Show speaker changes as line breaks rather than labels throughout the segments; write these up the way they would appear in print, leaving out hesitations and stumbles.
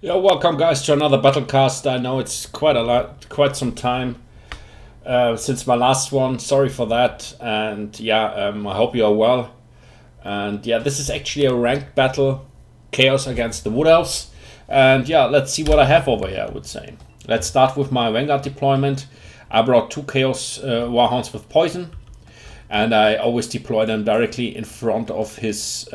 Yeah, welcome guys to another Battlecast. I know it's quite some time since my last one. Sorry for that, and yeah, I hope you are well. And yeah, this is actually a ranked battle, Chaos against the Wood Elves. And yeah, let's see what I have over here. I would say. Let's start with my Vanguard deployment. I brought two Chaos Warhounds with poison, and I always deploy them directly in front of his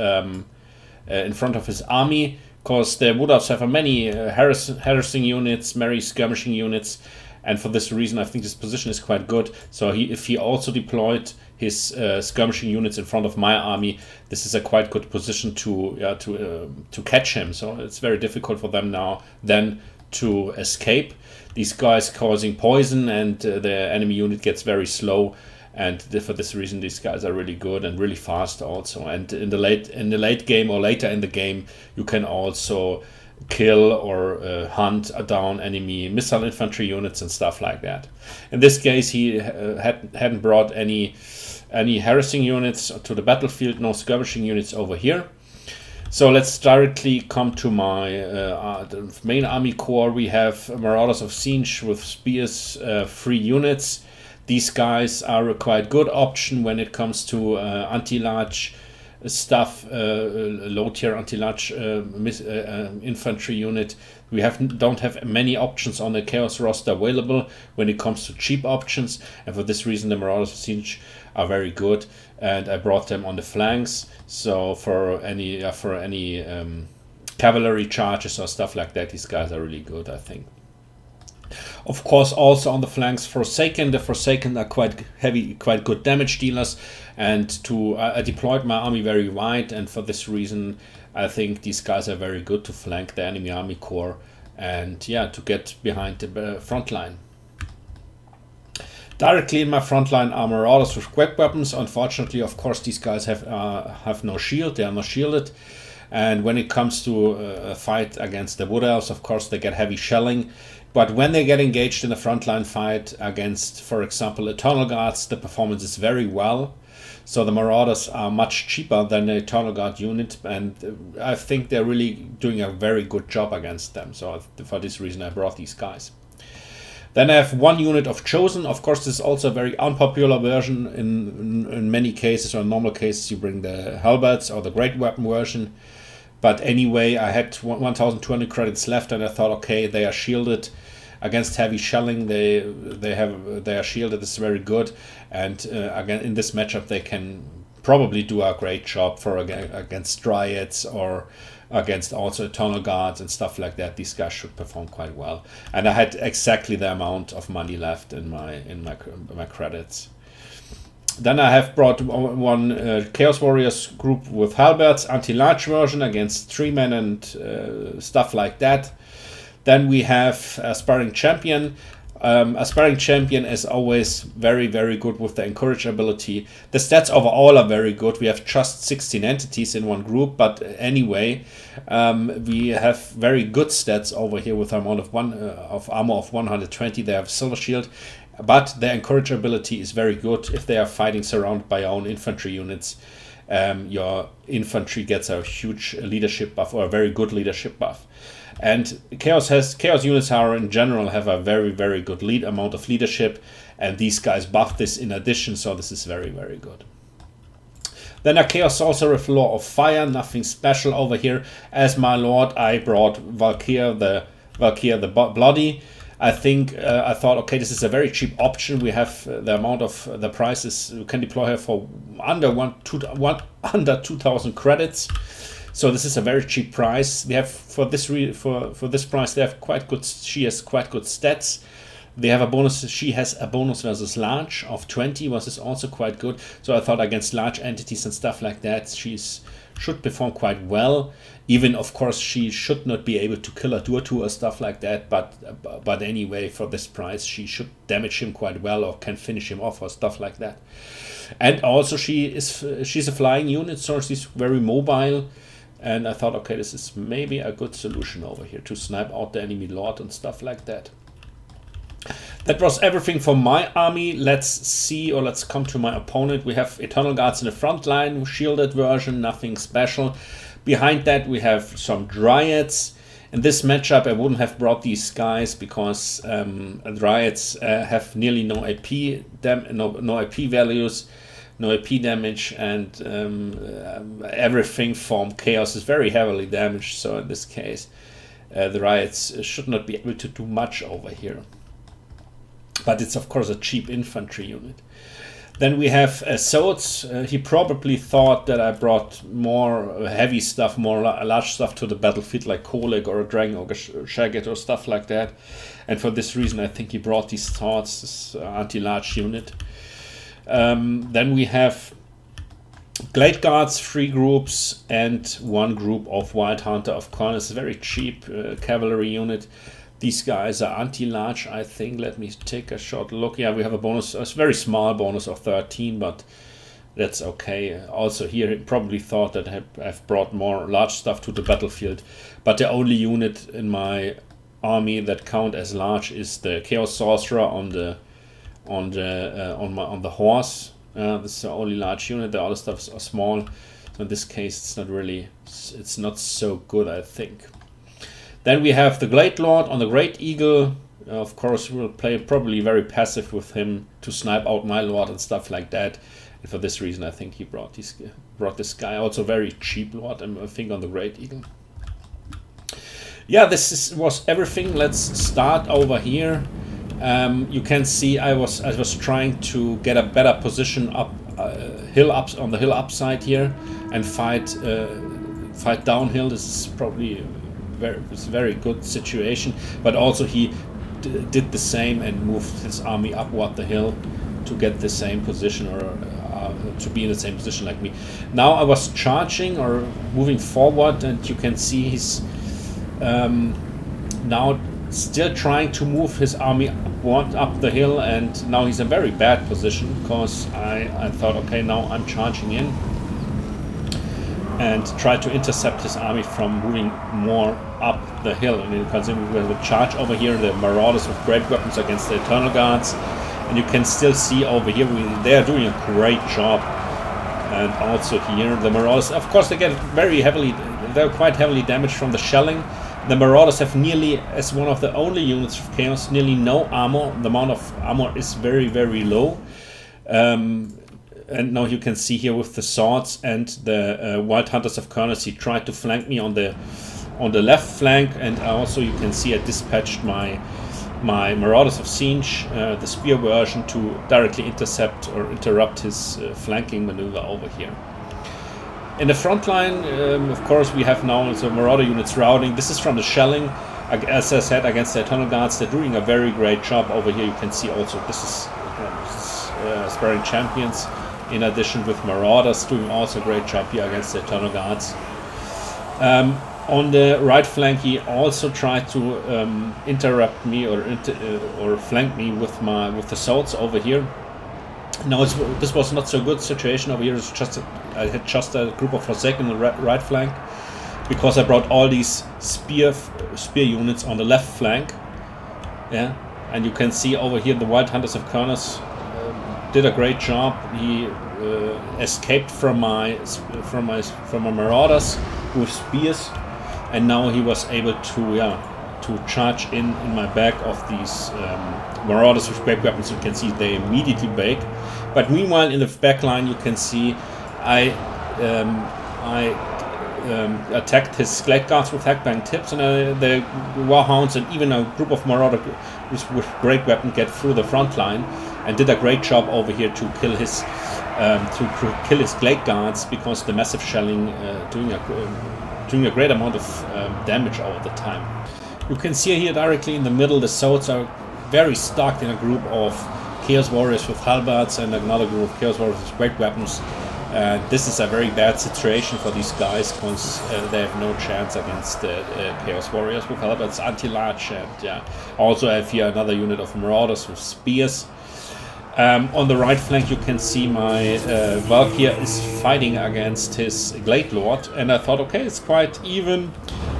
army, because the Wood Elves have many harassing units, many skirmishing units, and for this reason I think this position is quite good. So if he also deployed his skirmishing units in front of my army, this is a quite good position to catch him. So it's very difficult for them now then to escape. These guys causing poison, and the enemy unit gets very slow, and for this reason these guys are really good and really fast also. And in the late game or later in the game, you can also kill or hunt down enemy missile infantry units and stuff like that. In this case, he hadn't brought any harassing units to the battlefield, no skirmishing units over here. So let's directly come to my the main army core. We have Marauders of Siege with spears, 3 units. These guys are a quite good option when it comes to anti-large stuff, low-tier anti-large infantry unit. We don't have many options on the Chaos roster available when it comes to cheap options, and for this reason the Marauders of Siege are very good, and I brought them on the flanks. So for any cavalry charges or stuff like that, these guys are really good, I think. Of course, also on the flanks, the Forsaken are quite heavy, quite good damage dealers, and I deployed my army very wide, and for this reason I think these guys are very good to flank the enemy army core, and yeah, to get behind the front line. Directly in my front line are Marauders with quick weapons. Unfortunately, of course, these guys have no shield, they are not shielded. And when it comes to a fight against the Wood Elves, of course, they get heavy shelling. But when they get engaged in a frontline fight against, for example, Eternal Guards, the performance is very well. So the Marauders are much cheaper than the Eternal Guard unit, and I think they're really doing a very good job against them. So for this reason, I brought these guys. Then I have 1 unit of Chosen. Of course, this is also a very unpopular version. In many cases, or in normal cases, you bring the Halberds or the Great Weapon version. But anyway, I had 1,200 credits left, and I thought, okay, they are shielded against heavy shelling. They are shielded. This is very good, and again in this matchup, they can probably do a great job against Dryads or against also Eternal Guards and stuff like that. These guys should perform quite well, and I had exactly the amount of money left in my credits. Then I have brought one Chaos Warriors group with Halberds, anti-large version against 3-men and stuff like that. Then we have Aspiring Champion. Aspiring Champion is always very, very good with the Encourage ability. The stats overall are very good. We have just 16 entities in one group, but anyway, we have very good stats over here with an amount of armor of 120. They have Silver Shield, but their Encourage ability is very good. If they are fighting surrounded by your own infantry units, your infantry gets a huge leadership buff, or a very good leadership buff. And Chaos units are in general have a very, very good amount of leadership, and these guys buff this in addition, so this is very, very good. Then a Chaos Sorcerer with Law of Fire, nothing special over here. As my lord, I brought Valkyr the Bloody. I thought, okay, this is a very cheap option. We have the amount of the prices. You can deploy her for under 2,000 credits. So this is a very cheap price. We have for this price, they have quite good. She has quite good stats. They have a bonus. She has a bonus versus large of 20, which is also quite good. So I thought against large entities and stuff like that, should perform quite well. Even of course she should not be able to kill a Durtu or stuff like that. But anyway, for this price, she should damage him quite well or can finish him off or stuff like that. And also she's a flying unit, so she's very mobile. And I thought, okay, this is maybe a good solution over here to snipe out the enemy lord and stuff like that. That was everything for my army. Let's come to my opponent. We have Eternal Guards in the front line, shielded version, nothing special. Behind that we have some Dryads, In this matchup, I wouldn't have brought these guys because Dryads have nearly no AP no AP values, no AP damage, and everything from Chaos is very heavily damaged. So in this case, the Dryads should not be able to do much over here. But it's of course a cheap infantry unit. Then we have Swords. He probably thought that I brought more heavy stuff, more large stuff to the battlefield, like Kolik or a Dragon or Shagget or stuff like that. And for this reason, I think he brought these Swords, this anti-large unit. Then we have Glade Guards, 3 groups, and 1 group of Wild Hunter of Corners. A very cheap cavalry unit. These guys are anti-large, I think. Let me take a short look. Yeah, we have a bonus, a very small bonus of 13, but that's okay. Also here, he probably thought that I've brought more large stuff to the battlefield, but the only unit in my army that count as large is the Chaos Sorcerer on the horse. This is the only large unit. The other stuff are small. So in this case, it's not so good, I think. Then we have the Glade Lord on the Great Eagle. Of course, we'll play probably very passive with him to snipe out my Lord and stuff like that. And for this reason, I think he brought this guy. Also very cheap Lord, I think, on the Great Eagle. Yeah, was everything. Let's start over here. You can see I was trying to get a better position up on the hill upside here and fight downhill. This is probably it's a very good situation, but also he did the same and moved his army upward the hill to get the same position, or to be in the same position like me. Now I was charging or moving forward, and you can see he's now still trying to move his army up the hill, and now he's in a very bad position because I thought, okay, now I'm charging in and try to intercept his army from moving more up the hill. And you can see we have a charge over here, the Marauders with great weapons against the Eternal Guards, and you can still see over here they are doing a great job. And also here the Marauders, of course, they're quite heavily damaged from the shelling. The Marauders have nearly, as one of the only units of Chaos, nearly no armor. The amount of armor is very, very low. And now you can see here with the swords and the Wild Hunters of Corners, he tried to flank me on the left flank, and also you can see I dispatched my Marauders of Siege, the spear version, to directly intercept or interrupt his flanking maneuver over here. In the front line, of course, we have now the Marauder units routing. This is from the shelling. As I said, against the Eternal Guards, they're doing a very great job over here. You can see also this is Sparing Champions, in addition with Marauders, doing also a great job here against the Eternal Guards. On the right flank, he also tried to interrupt me or flank me with the swords over here. Now this was not so good situation over here. It's I had just a group of Forsaken on the right flank, because I brought all these spear units on the left flank. Yeah, and you can see over here the Wild Hunters of Corners did a great job. He escaped from my Marauders with spears, and now he was able to charge in my back of these Marauders with great weapons. You can see they immediately break. But meanwhile, in the back line, you can see I attacked his Glade Guards with hackbang tips, and the Warhounds and even a group of Marauders with great weapon get through the front line and did a great job over here to kill his Glade Guards, because the massive shelling doing a great amount of damage all the time. You can see here directly in the middle, the swords are very stuck in a group of Chaos Warriors with halberds and another group of Chaos Warriors with great weapons. This is a very bad situation for these guys, because they have no chance against the Chaos Warriors with halberds, anti-large, and also I have here another unit of Marauders with spears. On the right flank, you can see my Valkyr is fighting against his Glade Lord, and I thought, okay, it's quite even.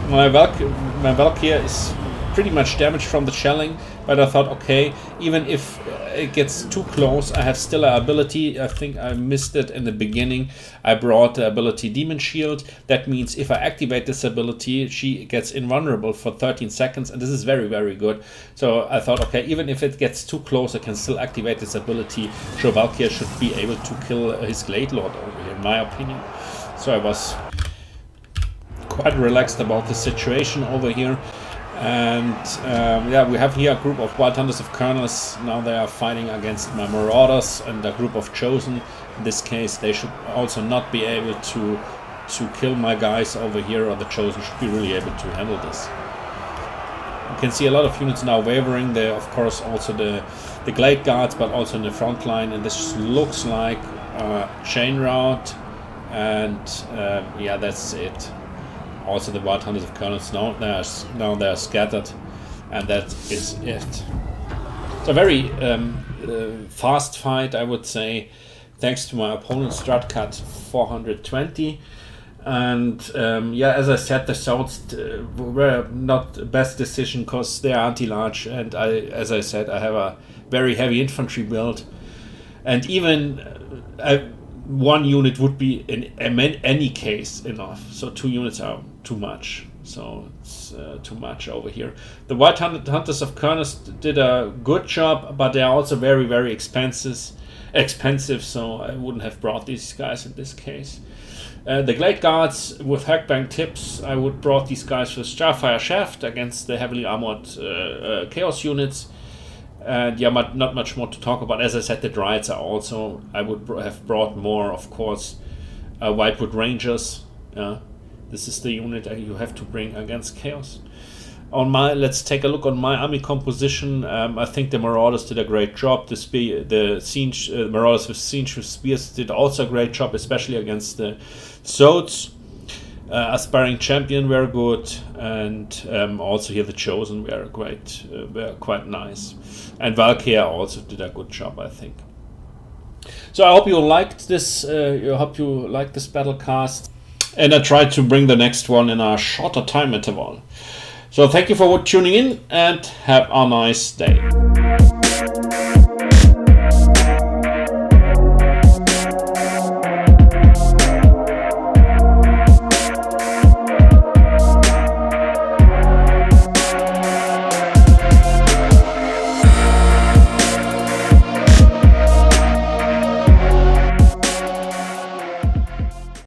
My Valkyr is pretty much damaged from the shelling, but I thought, okay, even if it gets too close, I have still an ability. I think I missed it in the beginning. I brought the ability Demon Shield. That means if I activate this ability, she gets invulnerable for 13 seconds, and this is very, very good. So I thought, okay, even if it gets too close, I can still activate this ability. So Valkyr should be able to kill his Glade Lord over here, in my opinion. So I was quite relaxed about the situation over here. And yeah, we have here a group of Wild Hunters of Colonels. Now they are fighting against my Marauders and a group of Chosen. In this case, they should also not be able to kill my guys over here, or the Chosen should be really able to handle this. You can see a lot of units now wavering. There, of course, also the Glade Guards, but also in the front line. And this looks like chain route. And yeah, that's it. Also the Wild Hunters of Colonels now they are scattered, and that is it. It's a very fast fight, I would say, thanks to my opponent's strat cut 420. And yeah, as I said, the Souths were not the best decision because they are anti-large, and as I said, I have a very heavy infantry build, and even one unit would be in any case enough. So 2 units are too much. So it's too much over here. The Wild Hunters of Colonels did a good job, but they are also very, very expensive. So I wouldn't have brought these guys in this case. The Glade Guards with Hackbang tips, I would brought these guys with Starfire Shaft against the heavily armored Chaos units. And yeah, but not much more to talk about. As I said, the Dryads are also, I would have brought more, of course, Whitewood Rangers. This is the unit you have to bring against Chaos. Let's take a look on my army composition. I think the Marauders did a great job. The Marauders with Siege with Spears did also a great job, especially against the Sods. Aspiring Champion were good, and also here the Chosen were great, were quite nice, and Valkyr also did a good job, I think. So I hope you liked this. I hope you liked this battle cast, and I tried to bring the next one in a shorter time interval. So thank you for tuning in, and have a nice day.